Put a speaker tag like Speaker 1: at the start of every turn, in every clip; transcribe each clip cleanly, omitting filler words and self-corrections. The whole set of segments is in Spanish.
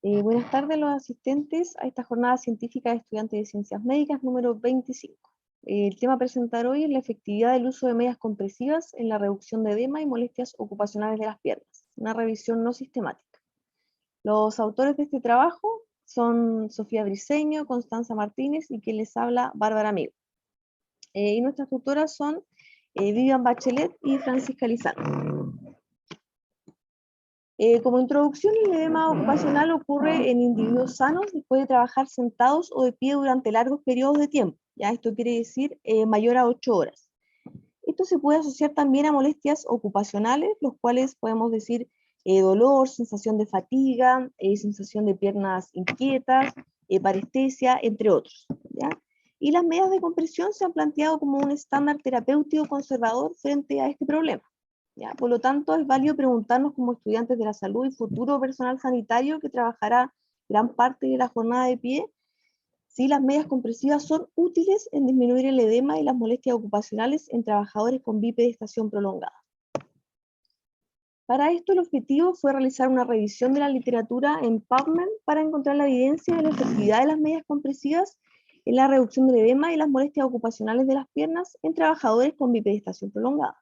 Speaker 1: Buenas tardes a los asistentes a esta jornada científica de estudiantes de ciencias médicas número 25. El tema a presentar hoy es la efectividad del uso de medias compresivas en la reducción de edema y molestias ocupacionales de las piernas, una revisión no sistemática. Los autores de este trabajo son Sofía Briceño, Constanza Martínez y quien les habla, Bárbara Amigo. Y nuestras tutoras son Vivian Bachelet y Francisca Lizano. Como introducción, el edema ocupacional ocurre en individuos sanos después de trabajar sentados o de pie durante largos periodos de tiempo. ¿Ya? Esto quiere decir mayor a 8 horas. Esto se puede asociar también a molestias ocupacionales, los cuales podemos decir dolor, sensación de fatiga, sensación de piernas inquietas, parestesia, entre otros. ¿Ya? Y las medias de compresión se han planteado como un estándar terapéutico conservador frente a este problema. ¿Ya? Por lo tanto, es válido preguntarnos como estudiantes de la salud y futuro personal sanitario que trabajará gran parte de la jornada de pie, si las medias compresivas son útiles en disminuir el edema y las molestias ocupacionales en trabajadores con bipedestación prolongada. Para esto, el objetivo fue realizar una revisión de la literatura en PubMed para encontrar la evidencia de la efectividad de las medias compresivas en la reducción del edema y las molestias ocupacionales de las piernas en trabajadores con bipedestación prolongada.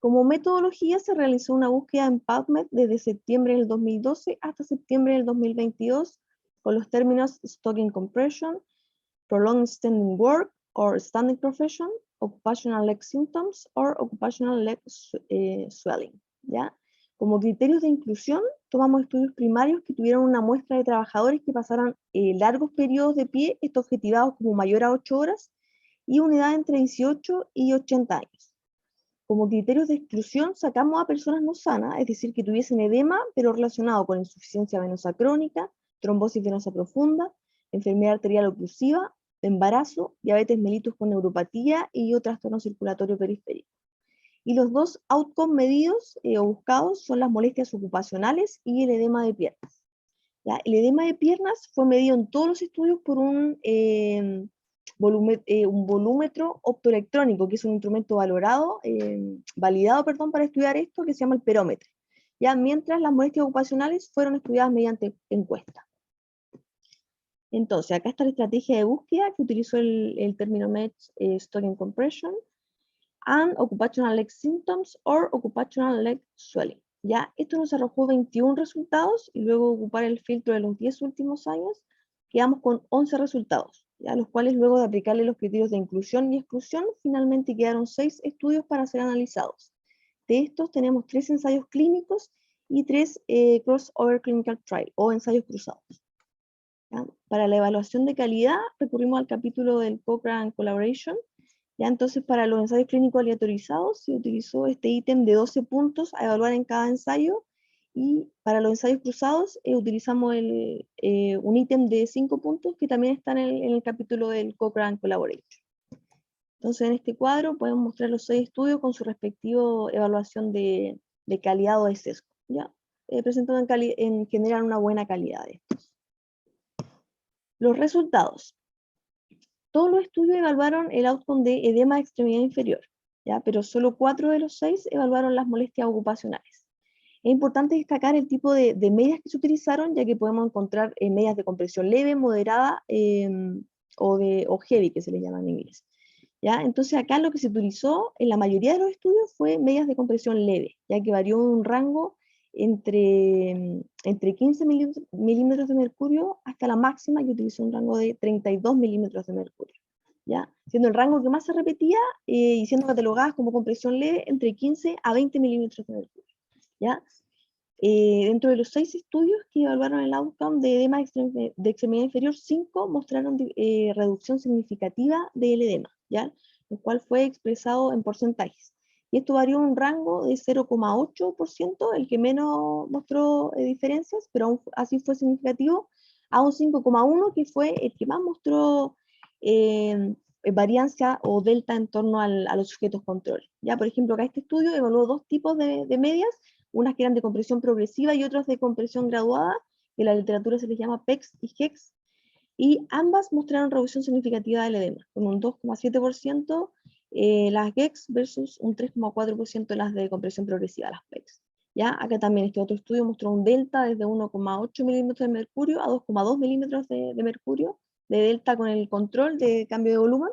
Speaker 1: Como metodología se realizó una búsqueda en PubMed desde septiembre del 2012 hasta septiembre del 2022 con los términos stocking compression, prolonged standing work or standing profession, occupational leg symptoms or occupational leg swelling. ¿Ya? Como criterios de inclusión tomamos estudios primarios que tuvieron una muestra de trabajadores que pasaran largos periodos de pie, estos objetivados como mayor a 8 horas, y una edad entre 18 y 80 años. Como criterios de exclusión sacamos a personas no sanas, es decir, que tuviesen edema, pero relacionado con insuficiencia venosa crónica, trombosis venosa profunda, enfermedad arterial oclusiva, embarazo, diabetes mellitus con neuropatía y o trastorno circulatorio periférico. Y los dos outcomes medidos o buscados son las molestias ocupacionales y el edema de piernas. ¿Ya? El edema de piernas fue medido en todos los estudios por un volúmetro optoelectrónico, que es un instrumento validado para estudiar esto, que se llama el perómetro. ¿Ya? Mientras las molestias ocupacionales fueron estudiadas mediante encuesta. Entonces, acá está la estrategia de búsqueda que utilizó el término MEDS, stocking compression, and occupational leg symptoms or occupational leg swelling. ¿Ya? Esto nos arrojó 21 resultados, y luego de ocupar el filtro de los 10 últimos años, quedamos con 11 resultados, ¿ya? Los cuales luego de aplicarle los criterios de inclusión y exclusión, finalmente quedaron 6 estudios para ser analizados. De estos tenemos 3 ensayos clínicos y 3 crossover clinical trial, o ensayos cruzados. ¿Ya? Para la evaluación de calidad, recurrimos al capítulo del Cochrane Collaboration. ¿Ya? Entonces, para los ensayos clínicos aleatorizados, se utilizó este ítem de 12 puntos a evaluar en cada ensayo, y para los ensayos cruzados utilizamos un ítem de 5 puntos que también está en el capítulo del Cochrane Collaboration. Entonces, en este cuadro podemos mostrar los 6 estudios con su respectivo evaluación de calidad o de sesgo, ¿ya? Presentando en general una buena calidad de estos. Los resultados. Todos los estudios evaluaron el outcome de edema de extremidad inferior, ¿ya? Pero solo 4 de los 6 evaluaron las molestias ocupacionales. Es importante destacar el tipo de medias que se utilizaron, ya que podemos encontrar medias de compresión leve, moderada o heavy, que se les llama en inglés. ¿Ya? Entonces acá lo que se utilizó en la mayoría de los estudios fue medias de compresión leve, ya que varió un rango entre 15 milímetros de mercurio hasta la máxima, que utilizó un rango de 32 milímetros de mercurio. ¿Ya? Siendo el rango que más se repetía y siendo catalogadas como compresión leve entre 15 a 20 milímetros de mercurio. ¿Ya? Dentro de los 6 estudios que evaluaron el outcome de edema de extremidad inferior, 5 mostraron reducción significativa del edema, ¿ya? Lo cual fue expresado en porcentajes. Y esto varió un rango de 0,8%, el que menos mostró diferencias, pero aún así fue significativo, a un 5,1%, que fue el que más mostró variancia o delta en torno a los sujetos control. ¿Ya? Por ejemplo, acá este estudio evaluó 2 tipos de medias, unas que eran de compresión progresiva y otras de compresión graduada, que en la literatura se les llama PEX y HEX, y ambas mostraron reducción significativa del edema, con un 2,7% las GEX versus un 3,4% las de compresión progresiva, las PEX. ¿Ya? Acá también este otro estudio mostró un delta desde 1,8 milímetros de mercurio a 2,2 milímetros de mercurio, de delta con el control de cambio de volumen.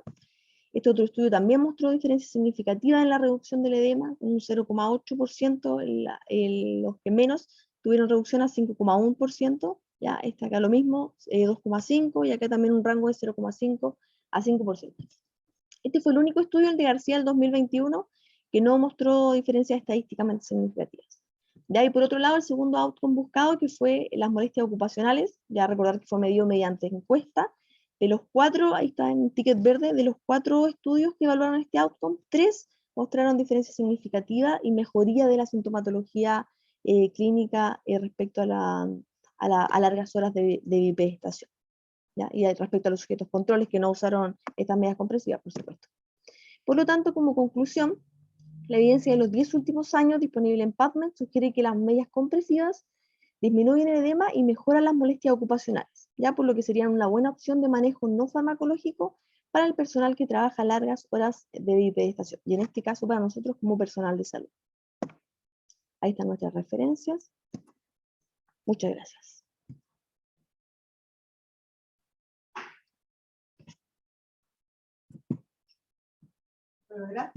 Speaker 1: Este otro estudio también mostró diferencias significativas en la reducción del edema, un 0,8%, los que menos tuvieron reducción a 5,1%, ya está acá lo mismo, 2,5%, y acá también un rango de 0,5 a 5%. Este fue el único estudio, el de García del 2021, que no mostró diferencias estadísticamente significativas. De ahí, por otro lado, el segundo outcome buscado, que fue las molestias ocupacionales, ya recordar que fue medido mediante encuesta. De los 4, ahí está en ticket verde, de los 4 estudios que evaluaron este outcome, 3 mostraron diferencias significativas y mejoría de la sintomatología clínica respecto a largas horas de bipedestación. ¿Ya? Y respecto a los sujetos controles que no usaron estas medidas compresivas, por supuesto. Por lo tanto, como conclusión, la evidencia de los 10 últimos años disponible en PubMed sugiere que las medidas compresivas disminuyen el edema y mejoran las molestias ocupacionales, ya por lo que serían una buena opción de manejo no farmacológico para el personal que trabaja largas horas de bipedestación, y en este caso para nosotros como personal de salud. Ahí están nuestras referencias. Muchas gracias.
Speaker 2: Bueno, gracias.